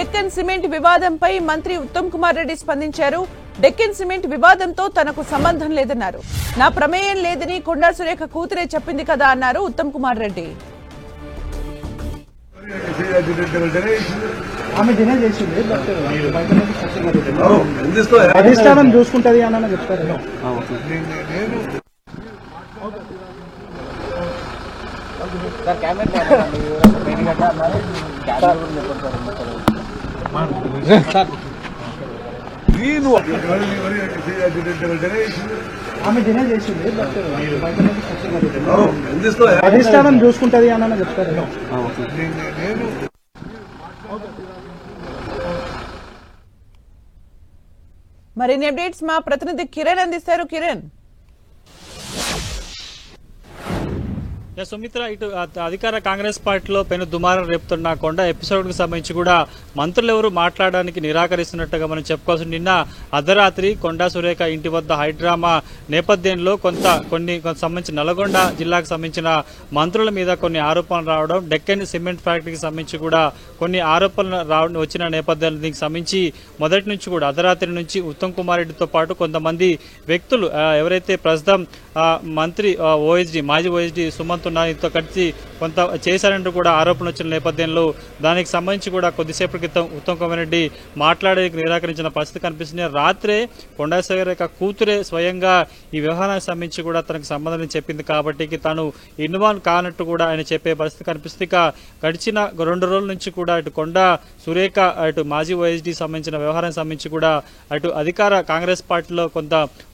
Deccan cement వివాదంపై మంత్రి ఉత్తమ్ కుమార్ రెడ్డి స్పందించారు. డెక్కన్ సిమెంట్ వివాదంతో తనకు సంబంధం లేదన్నారు. నా ప్రమేయం లేదని కొండా సురేఖ కూతురే చెప్పింది కదా అన్నారు ఉత్తమ్ కుమార్ రెడ్డి. అధిష్టానం చూసుకుంటది అని చెప్తారు. అధిష్టానం చూసుకుంటది అని చెప్తారు. మరిన్ని అప్డేట్స్ మా ప్రతినిధి కిరణ్ అందిస్తారు. కిరణ్, సుమిత్ర, ఇటు అధికార కాంగ్రెస్ పార్టీలో పెను దుమారం రేపుతున్న కొండ ఎపిసోడ్ కు సంబంధించి కూడా మంత్రులు ఎవరు మాట్లాడడానికి నిరాకరిస్తున్నట్టుగా మనం చెప్పుకోవాల్సి. నిన్న అర్ధరాత్రి కొండా సురేఖ ఇంటి వద్ద హైడ్రామా నేపథ్యంలో కొన్ని సంబంధించిన నల్గొండ జిల్లాకు సంబంధించిన మంత్రుల మీద కొన్ని ఆరోపణలు రావడం, డెక్కన్ సిమెంట్ ఫ్యాక్టరీకి సంబంధించి కూడా కొన్ని ఆరోపణలు వచ్చిన నేపథ్యంలో దీనికి సంబంధించి మొదటి నుంచి కూడా అర్ధరాత్రి నుంచి ఉత్తమ్ కుమార్ రెడ్డితో పాటు కొంతమంది వ్యక్తులు ఎవరైతే ప్రస్తుతం మంత్రి ఓఎస్డీ మాజీ ఓఎస్డీ సుమంత్ ఉన్నారితో కలిసి కొంత చేశారంటూ కూడా ఆరోపణలు వచ్చిన నేపథ్యంలో దానికి సంబంధించి కూడా కొద్దిసేపటి క్రితం ఉత్తమ్ కుమార్ రెడ్డి మాట్లాడేందుకు నిరాకరించిన పరిస్థితి కనిపిస్తుంది. రాత్రే కొండా సురేఖ కూతురే స్వయంగా ఈ వ్యవహారానికి సంబంధించి కూడా తనకు సంబంధం చెప్పింది కాబట్టి తాను ఇన్వాల్వ్ కానట్టు కూడా ఆయన చెప్పే పరిస్థితి కనిపిస్తుంది. గడిచిన 2 రోజుల నుంచి కూడా ఇటు కొండా సురేఖ అటు మాజీ ఓఎస్డీ సంబంధించిన వ్యవహారానికి సంబంధించి కూడా అటు అధికార కాంగ్రెస్ పార్టీలో కొంత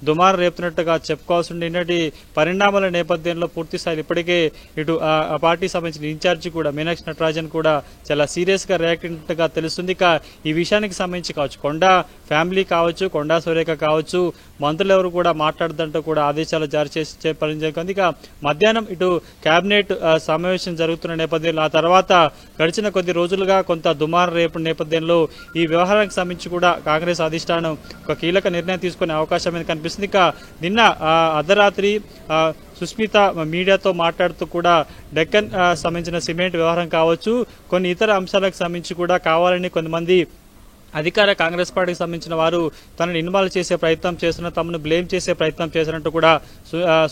దుమారం రేపుతున్నట్టుగా చెప్పుకోవాల్సి ఉండే పరిణామాల నేపథ్యంలో పూర్తి స్థాయిలో ఇప్పటికే ఇటు ఆ పార్టీకి సంబంధించిన ఇన్ఛార్జి కూడా మీనాక్షి నటరాజన్ కూడా చాలా సీరియస్ గా రియాక్ట్ అయినట్టుగా తెలుస్తుంది. ఈ విషయానికి సంబంధించి కావచ్చు, కొండా ఫ్యామిలీ కావచ్చు, కొండా సురేఖ కావచ్చు, మంత్రులు ఎవరు కూడా మాట్లాడదంటూ కూడా ఆదేశాలు జారీ చేసే పరిస్థితి. మధ్యాహ్నం ఇటు కేబినెట్ సమావేశం జరుగుతున్న నేపథ్యంలో ఆ తర్వాత గడిచిన కొద్ది రోజులుగా కొంత దుమారం రేపు నేపథ్యంలో ఈ వ్యవహారానికి సంబంధించి కూడా కాంగ్రెస్ అధిష్టానం ఒక కీలక నిర్ణయం తీసుకునే అవకాశం కనిపిస్తుంది. నిన్న అర్ధరాత్రి సుస్మిత మీడియాతో మాట్లాడుతూ కూడా డెక్కన్ సంబంధించిన సిమెంట్ వ్యవహారం కావచ్చు, కొన్ని ఇతర అంశాలకు సంబంధించి కూడా కావాలని కొంతమంది అధికార కాంగ్రెస్ పార్టీకి సంబంధించిన వారు తనను ఇన్వాల్వ్ చేసే ప్రయత్నం చేస్తున్న, తమను బ్లేమ్ చేసే ప్రయత్నం చేసినట్టు కూడా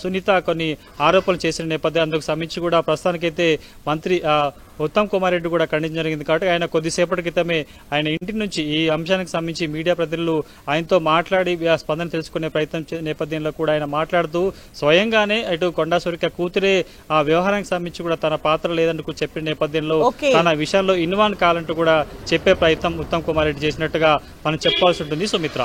సునీత కొన్ని ఆరోపణలు చేసిన నేపథ్యం అందుకు సంబంధించి కూడా ప్రస్తుతానికైతే మంత్రి ఉత్తమ్ కుమార్ రెడ్డి కూడా ఖండించడం జరిగింది. కాబట్టి ఆయన కొద్దిసేపటి క్రితమే ఆయన ఇంటి నుంచి ఈ అంశానికి సంబంధించి మీడియా ప్రతినిధులు ఆయనతో మాట్లాడి స్పందన తెలుసుకునే ప్రయత్నం నేపథ్యంలో కూడా ఆయన మాట్లాడుతూ స్వయంగానే ఇటు కొండా సురేఖ కూతురే ఆ వ్యవహారానికి సంబంధించి కూడా తన పాత్ర లేదంటూ చెప్పిన నేపథ్యంలో తన విషయంలో ఇన్వాల్వ్ కావాలంటూ కూడా చెప్పే ప్రయత్నం ఉత్తమ్ కుమార్ రెడ్డి చేసినట్టుగా మనం చెప్పుకోవాల్సి ఉంటుంది. సుమిత్ర.